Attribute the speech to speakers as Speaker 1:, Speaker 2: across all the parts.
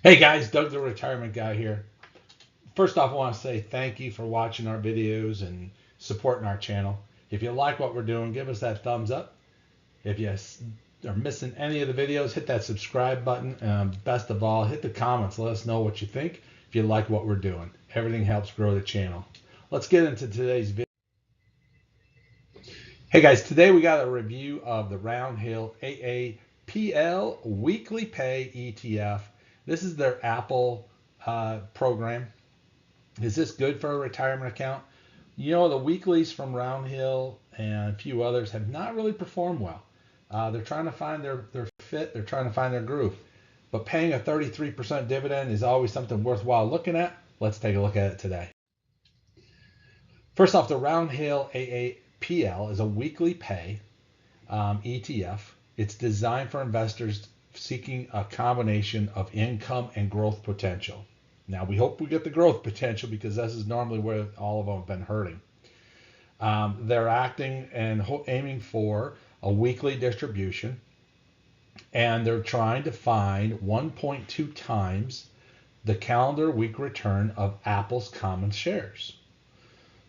Speaker 1: Hey guys, Doug the Retirement Guy here. First off, I want to say thank you for watching our videos and supporting our channel. If you like what we're doing, give us that thumbs up. If you are missing any of the videos, hit that subscribe button. Best of all, hit the comments. Let us know what you think if you like what we're doing. Everything helps grow the channel. Let's get into today's video. Hey guys, today we got a review of the Round Hill AAPL Weekly Pay ETF. This is their Apple program. Is this good for a retirement account? You know, the weeklies from Round Hill and a few others have not really performed well. They're trying to find their fit, they're trying to find their groove. But paying a 33% dividend is always something worthwhile looking at. Let's take a look at it today. First off, the Round Hill AAPL is a weekly pay ETF. It's designed for investors seeking a combination of income and growth potential. Now, we hope we get the growth potential because this is normally where all of them have been hurting. They're acting and aiming for a weekly distribution, and they're trying to find 1.2 times the calendar week return of Apple's common shares.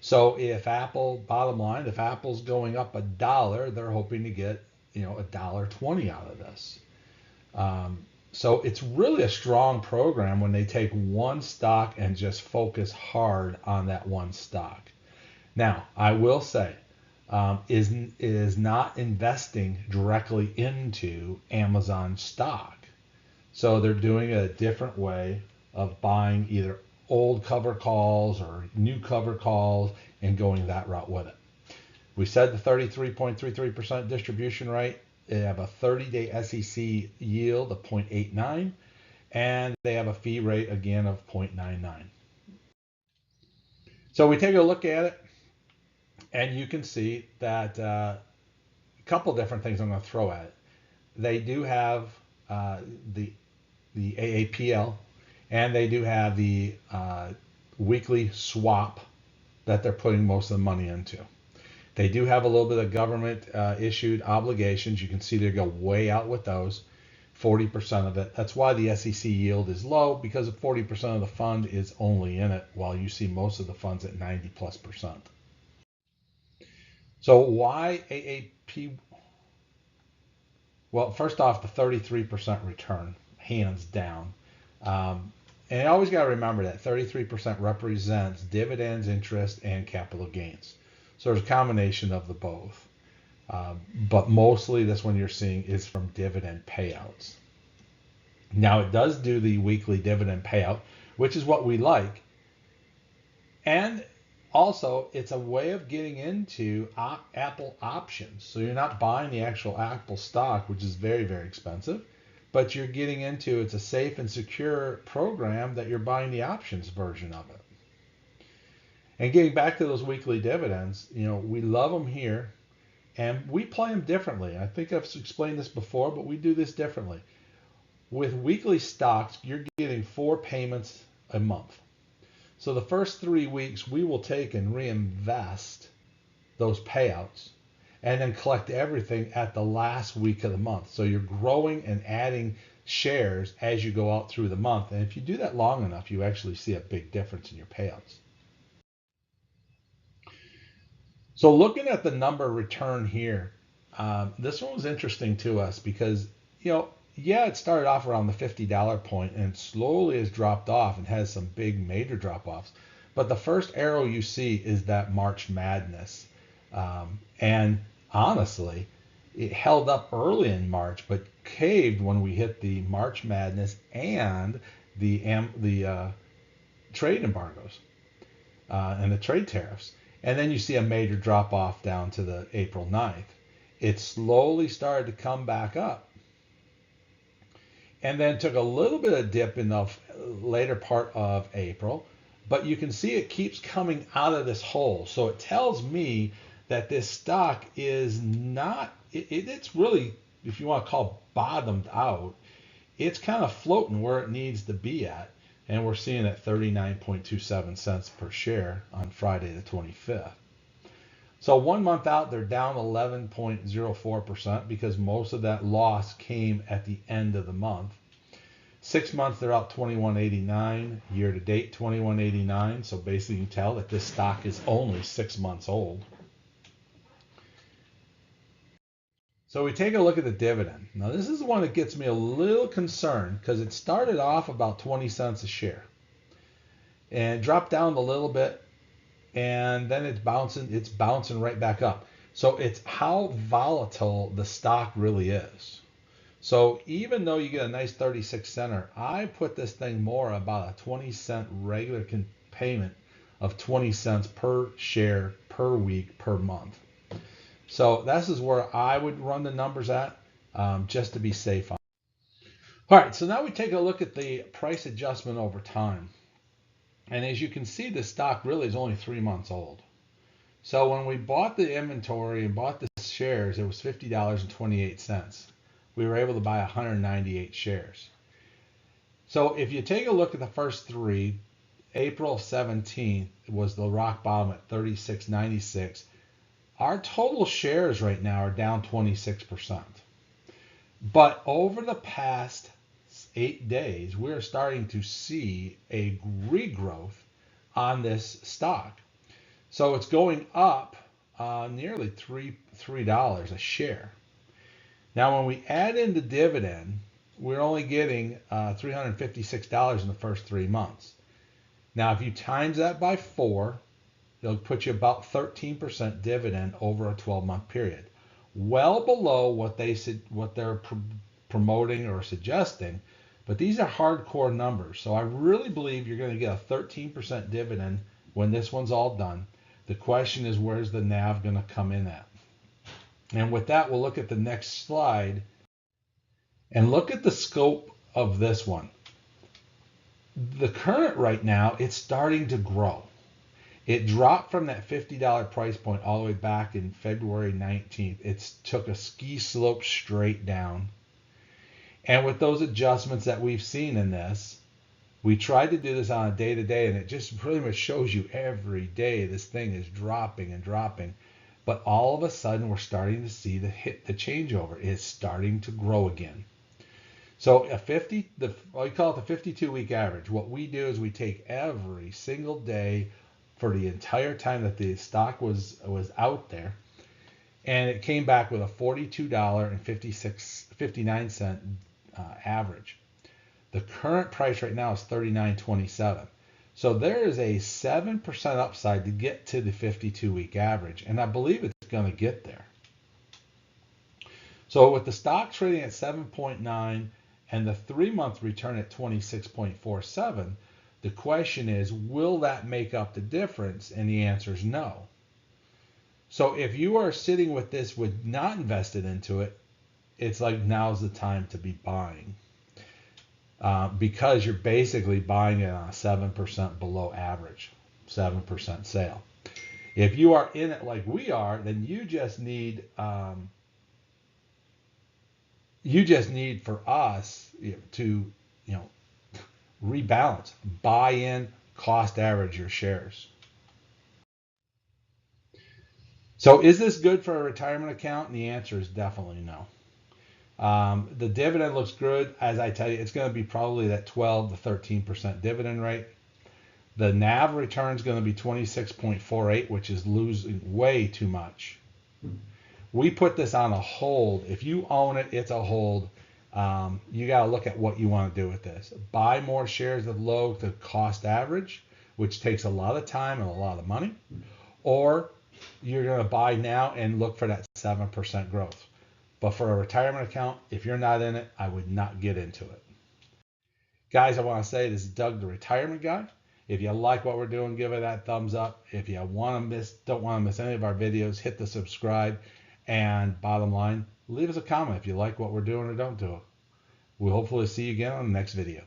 Speaker 1: So if Apple, bottom line, if Apple's going up $1, they're hoping to get, $1.20 out of this. So it's really a strong program when they take one stock and just focus hard on that one stock. Now, I will say, is not investing directly into Amazon stock. So they're doing a different way of buying either old cover calls or new cover calls and going that route with it. We said the 33.33% distribution rate. They have a 30-day SEC yield of 0.89, and they have a fee rate again of 0.99. So we take a look at it, and you can see that a couple different things I'm going to throw at it. They do have the AAPL, and they do have the weekly swap that they're putting most of the money into. They do have a little bit of government issued obligations. You can see they go way out with those, 40% of it. That's why the SEC yield is low, because 40% of the fund is only in it, while you see most of the funds at 90+%. So why AAP? Well, first off, the 33% return, hands down. And you always got to remember that 33% represents dividends, interest, and capital gains. So there's a combination of the both. But mostly this one you're seeing is from dividend payouts. Now it does do the weekly dividend payout, which is what we like. And also it's a way of getting into Apple options. So you're not buying the actual Apple stock, which is very, very expensive, but you're getting into, it's a safe and secure program that you're buying the options version of it. And getting back to those weekly dividends, we love them here, and we play them differently. I think I've explained this before, but we do this differently. With weekly stocks, you're getting 4 payments a month. So the first 3 weeks, we will take and reinvest those payouts and then collect everything at the last week of the month. So you're growing and adding shares as you go out through the month. And if you do that long enough, you actually see a big difference in your payouts. So looking at the number return here, this one was interesting to us because, it started off around the $50 point and slowly has dropped off and has some big major drop-offs. But the first arrow you see is that March Madness. And honestly, it held up early in March, but caved when we hit the March Madness and the trade embargoes and the trade tariffs. And then you see a major drop off down to the April 9th. It slowly started to come back up and then took a little bit of dip in the later part of April. But you can see it keeps coming out of this hole. So it tells me that this stock is not, it's really, if you want to call bottomed out, it's kind of floating where it needs to be at. And we're seeing at 39.27 cents per share on Friday the 25th. So 1 month out, they're down 11.04% because most of that loss came at the end of the month. 6 months, they're out 21.89. Year to date, 21.89. So basically, you can tell that this stock is only 6 months old. So we take a look at the dividend. Now, this is the one that gets me a little concerned because it started off about 20 cents a share and dropped down a little bit, and then it's bouncing right back up. So it's how volatile the stock really is. So even though you get a nice 36 center, I put this thing more about a 20-cent regular payment of 20 cents per share per week per month. So this is where I would run the numbers at, just to be safe. All right, so now we take a look at the price adjustment over time. And as you can see, the stock really is only 3 months old. So when we bought the inventory and bought the shares, it was $50.28. We were able to buy 198 shares. So if you take a look at the first three, April 17th was the rock bottom at 36.96. Our total shares right now are down 26%. But over the past 8 days, we're starting to see a regrowth on this stock. So it's going up nearly $3 a share. Now, when we add in the dividend, we're only getting $356 in the first 3 months. Now, if you times that by 4, it'll put you about 13% dividend over a 12-month period. Well below what they're promoting or suggesting, but these are hardcore numbers. So I really believe you're going to get a 13% dividend when this one's all done. The question is, where's the NAV going to come in at? And with that, we'll look at the next slide and look at the scope of this one. The current right now, it's starting to grow. It dropped from that $50 price point all the way back in February 19th. It took a ski slope straight down. And with those adjustments that we've seen in this, we tried to do this on a day-to-day, and it just pretty much shows you every day this thing is dropping and dropping. But all of a sudden, we're starting to see the changeover. It's starting to grow again. So we call it the 52-week average. What we do is we take every single day for the entire time that the stock was out there, and it came back with a $42.59 average. The current price right now is $39.27. So there is a 7% upside to get to the 52-week average, and I believe it's going to get there. So with the stock trading at 7.9 and the 3-month return at 26.47, the question is, will that make up the difference? And the answer is no. So if you are sitting with this with not invested into it, it's like now's the time to be buying. Because you're basically buying it on a 7% below average, 7% sale. If you are in it like we are, then you just need for us to rebalance, buy in, cost average your shares. So is this good for a retirement account? And the answer is definitely no. The dividend looks good. As I tell you, it's going to be probably that 12 to 13% dividend rate. The NAV return is going to be 26.48, which is losing way too much. We put this on a hold. If you own it, it's a hold. You got to look at what you want to do with this. Buy more shares of low to cost average, which takes a lot of time and a lot of money. Or you're going to buy now and look for that 7% growth. But for a retirement account, if you're not in it, I would not get into it. Guys, I want to say this is Doug, the retirement guy. If you like what we're doing, give it that thumbs up. If you don't want to miss any of our videos, hit the subscribe. And bottom line, leave us a comment if you like what we're doing or don't do it. We'll hopefully see you again on the next video.